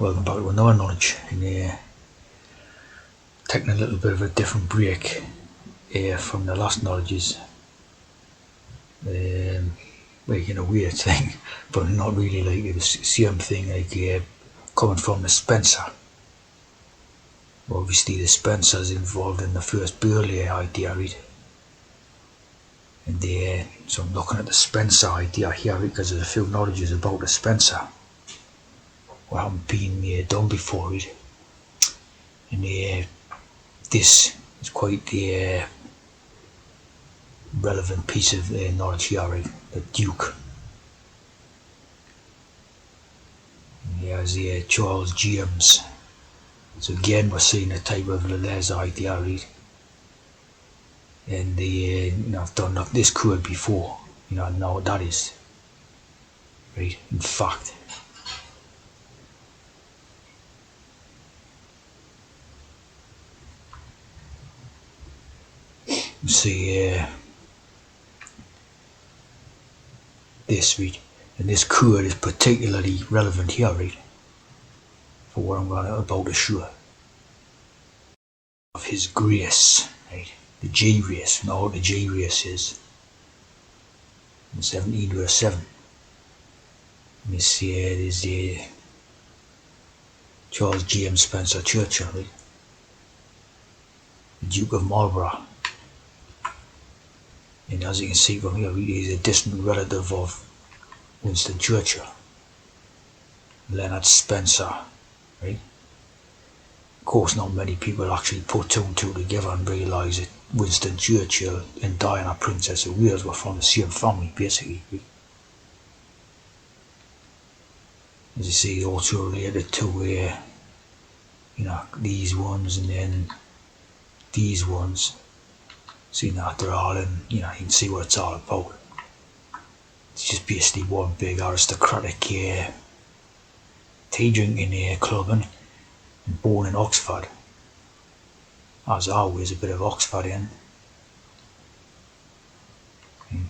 Welcome back to another knowledge, and taking a little bit of a different break from the last knowledges. Making a weird thing, but not really, like the same thing, like coming from the Spencer. Obviously the Spencer's involved in the first Burley idea, right? And so I'm looking at the Spencer idea here because there's a few knowledges about the Spencer what haven't been done before, right? And this is quite the relevant piece of knowledge here, right? The Duke. And here's Charles James. So again we're seeing a type of Les idea, right? And I've done this chord before, I know what that is, right? In fact, see this, right? And this chord is particularly relevant here, right? For what I'm going about to show. Of His grace, right? The G race, and all the G race is in 17 to 7. And this is Charles James Spencer Churchill, right? The Duke of Marlborough. And as you can see from here, he's a distant relative of Winston Churchill, Leonard Spencer, right? Of course, not many people actually put two and two together and realise that Winston Churchill and Diana, Princess of Wales, were from the same family, basically. As you see, also related to, these ones and then these ones. Seeing that they're all in, you can see what it's all about. It's just basically one big aristocratic tea drinking club and born in Oxford. As always, a bit of Oxford in. And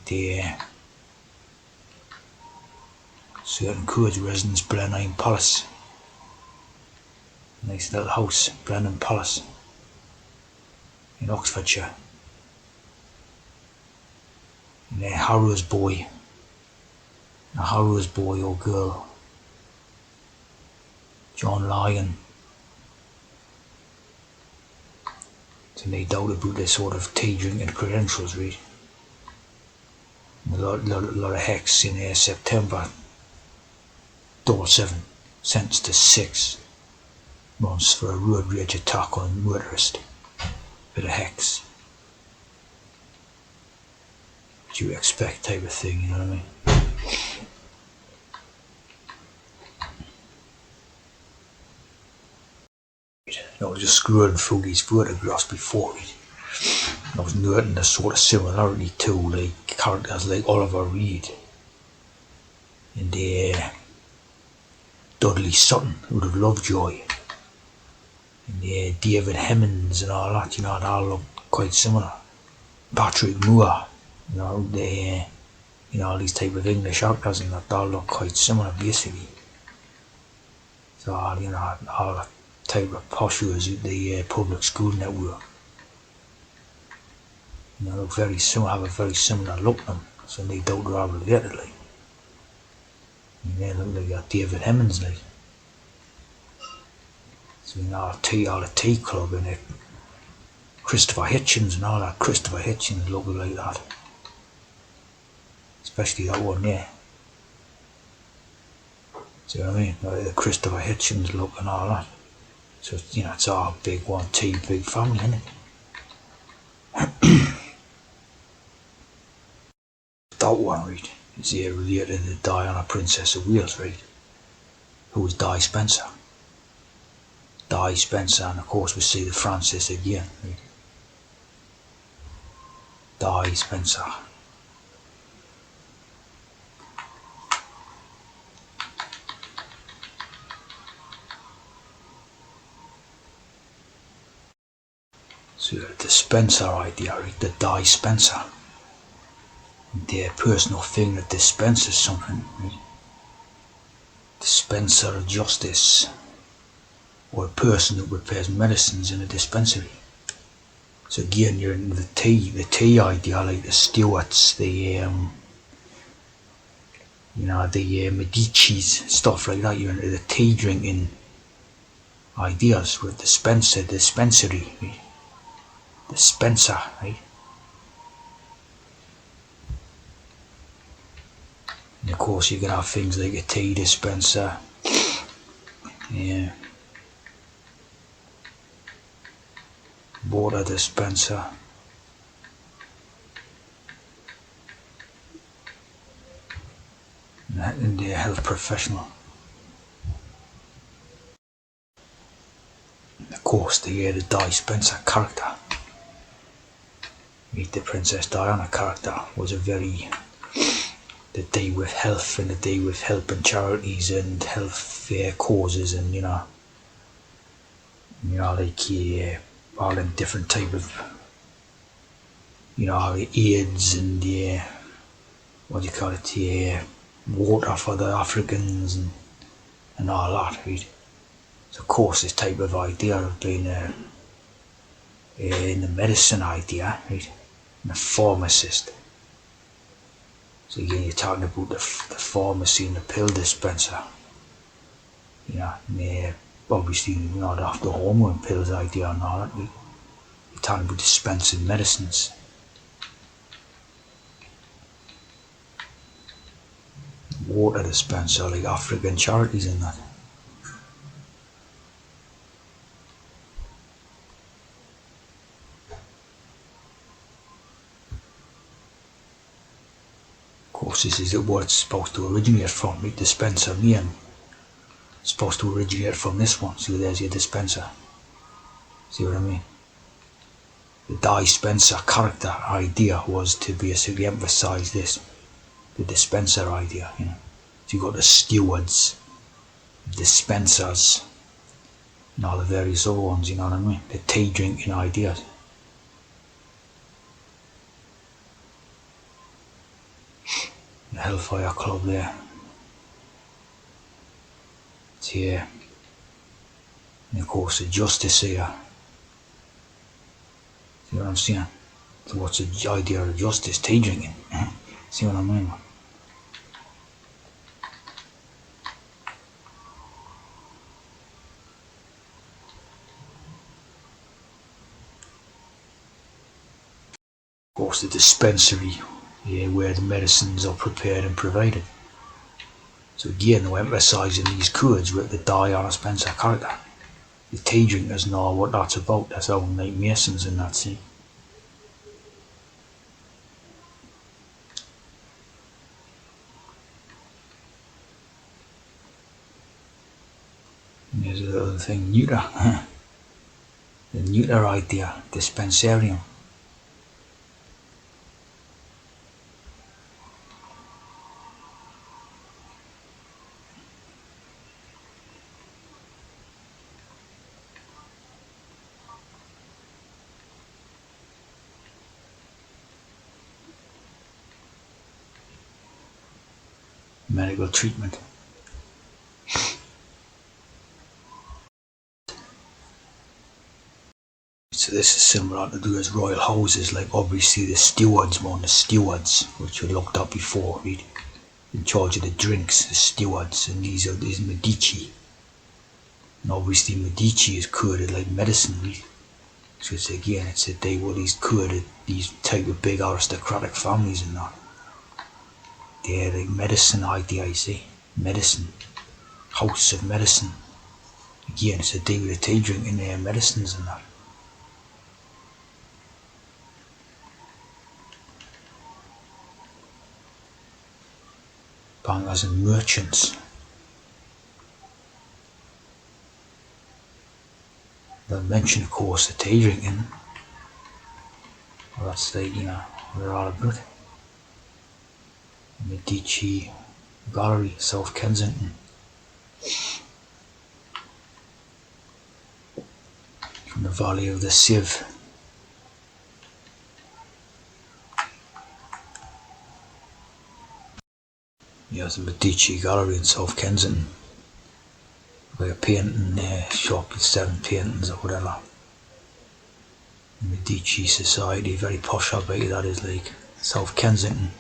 certain codes, residence, Blenheim Palace. Nice little house, Blenheim Palace in Oxfordshire. And Harrow's boy or girl, John Lyon. So no doubt about this sort of tea drinking credentials, right? A lot of hex in September 7, sentenced to 6 months for a road rage attack on a motorist. Bit of hex. What you expect type of thing, you know what I mean? I was just scrolling through these photographs before it. I was noting the sort of similarity to like characters like Oliver Reed and Dudley Sutton, out of Lovejoy, and David Hemmings and all that. They all look quite similar. Patrick Moore, all these type of English actors and that all look quite similar basically. So all that type of postures at the public school network. Look very similar, have a very similar look to them, so they don't are related, like. They look like David Hemmings, like. So all the tea club and Christopher Hitchens and all that. Christopher Hitchens looking like that, especially that one there. See what I mean? Like the Christopher Hitchens look and all that. So it's all big one tea, big family, isn't it? That one, right, is related to Diana, Princess of Wales, right? Who was Di Spencer. Di Spencer, and of course we see the Francis again, right? Di Spencer. So the Spencer idea, right? The Di Spencer. The personal thing that dispenses something, right? Dispenser of justice. or a person that prepares medicines in a dispensary. So again, you're into the tea idea, like the Stuarts, the the Medici's, stuff like that. You're into the tea drinking ideas with dispensary, right? Dispenser, right? And of course, you can have things like a tea dispenser, yeah, water dispenser, and the health professional. Of course, the dispenser character, the Princess Diana character, was a very the day with health and the day with helping charities and health causes, and like all them different type of AIDS and what do you call it, water for the Africans and all that, right? So of course this type of idea of being in the medicine idea, right? And a pharmacist. So again, you're talking about the pharmacy and the pill dispenser, and obviously the hormone pills idea and all that. Right? You're talking about dispensing medicines. Water dispenser, like African charities and that. Of course, this is what it's supposed to originate from. The dispenser name is supposed to originate from this one. So there's your dispenser. See what I mean? The dispenser character idea was to basically emphasize this, the dispenser idea. So you got the stewards, dispensers, and all the various other ones. You know what I mean? The tea drinking ideas. The Hellfire Club there. It's here. And of course the Justice here. See what I'm saying? So what's the idea of justice? Tea drinking. See what I mean? Of course the dispensary, where the medicines are prepared and provided. So again, they're emphasising these codes with the Diana Spencer character. The tea drinkers know what that's about. That's how like Masons and that, see. And there's the other thing, neuter. The neuter idea, dispensarium. Medical treatment. So this is similar to do as royal houses, like obviously the stewards, which we looked up before, right? In charge of the drinks, the stewards, and these are Medici. And obviously Medici is coded like medicine, right? So it's a day where these coded, these type of big aristocratic families and that. They're like medicine idea, you see. Medicine. House of medicine. Again, it's a day with a tea drinking their medicines and that. Bangers and merchants. They'll mention, of course, the tea drinking. Well, that's like, they're all about. Medici Gallery, South Kensington. From the Valley of the Sieve. Yes, the Medici Gallery in South Kensington. like a painting shop that's selling paintings or whatever. Medici Society, very posh, I bet you that is, like South Kensington.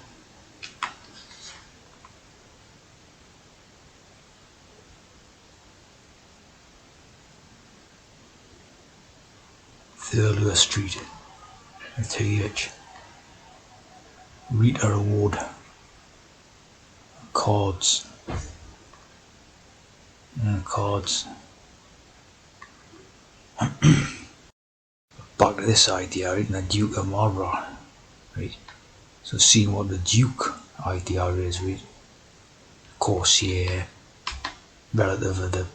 Thurlow Street, TH. Rita Award. Cards. Cards. Back to this idea, right? The Duke of Marlborough, right? So seeing what the Duke idea is, right? Of course, yeah, relative of the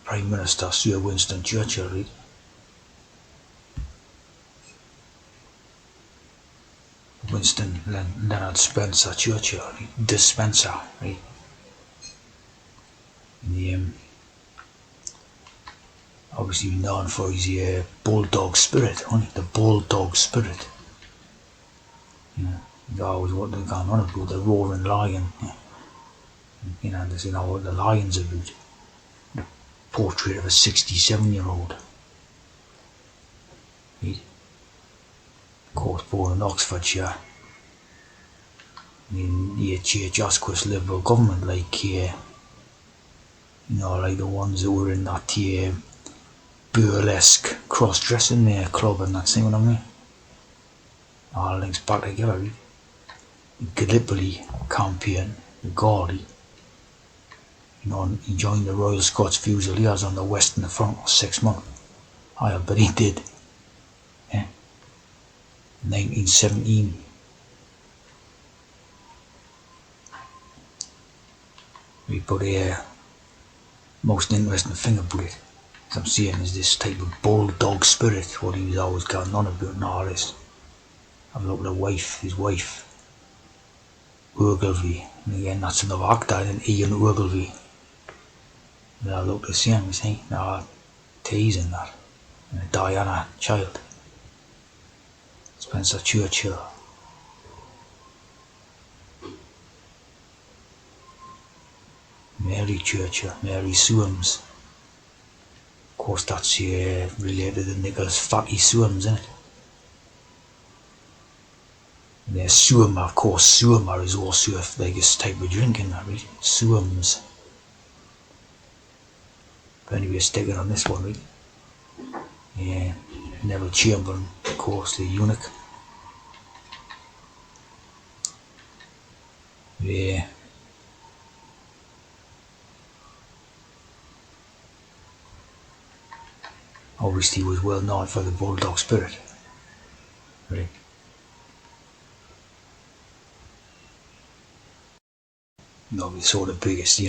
Prime Minister Sir Winston Churchill, right? Winston Leonard Spencer Churchill, right? Dispenser, right? And obviously known for his bulldog spirit, the bulldog spirit. He always what they're going on about, the roaring lion. There's what the lion's about. The portrait of a 67-year-old. Right? Of course, born in Oxfordshire. In the Asquith Liberal government, like like the ones that were in that burlesque cross-dressing club and that, see what I mean? All links back together, right? Gallipoli campaign, Gawdy. He joined the Royal Scots Fusiliers on the Western Front for 6 months. I bet he did. 1917. But most interesting thing about it, as I'm saying, is this type of bulldog spirit, what he was always going on about and all this. I've looked at his wife, Ogilvy, and again that's another actor than Ian Ogilvy. They all look the same, you see, they're all teasing that. And Diana Child, Spencer Churchill. Mary Churchill, Mary Soames. Of course, that's related to Nicholas Fatty Soames, isn't it? And there's Soamer, of course. Soamer is also like a type of drink in that, right? Soames. But anyway, sticking on this one, right? Yeah, Neville Chamberlain, of course, the eunuch. Yeah. Obviously was well known for the bulldog spirit. Right. We saw the biggest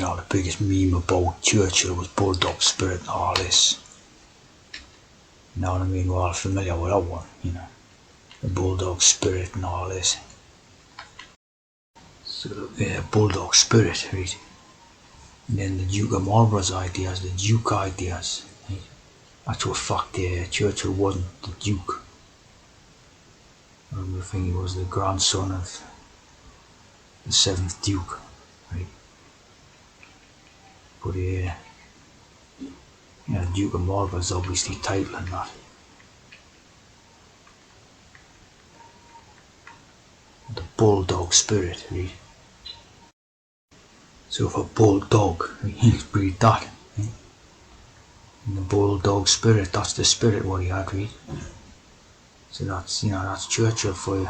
meme about Churchill was bulldog spirit and all this. You know what I mean? We're all familiar with that one, the bulldog spirit and all this. So, bulldog spirit, right? And then the Duke of Marlborough's ideas, the Duke ideas, right? Actual fact, Churchill wasn't the Duke. I think he was the grandson of the 7th Duke, right? But the Duke of Marlborough is obviously titling that. The bulldog spirit, right? So if a bulldog, he's breed that, right? And the bulldog spirit, that's the spirit what he had, right? So that's Churchill for you.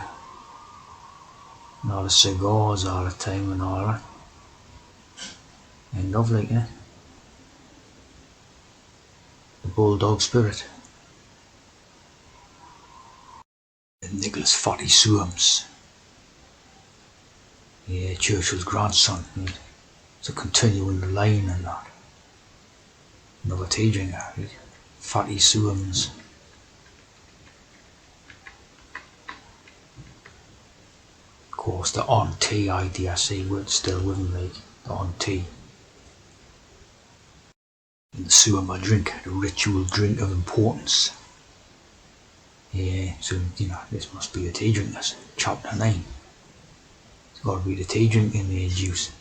And all the cigars all the time and all that. And lovely, the bulldog spirit. And Nicholas Fatty Soames. Yeah, Churchill's grandson, right? So continuing the line and that. Another tea drinker, right? Fatty Soames. Of course, the on tea idea, see, we're still with him, like, the on tea. And the Soamer drink, the ritual drink of importance. Yeah, so, this must be the tea drinkers, chapter 9. It's got to be the tea drinking they juice.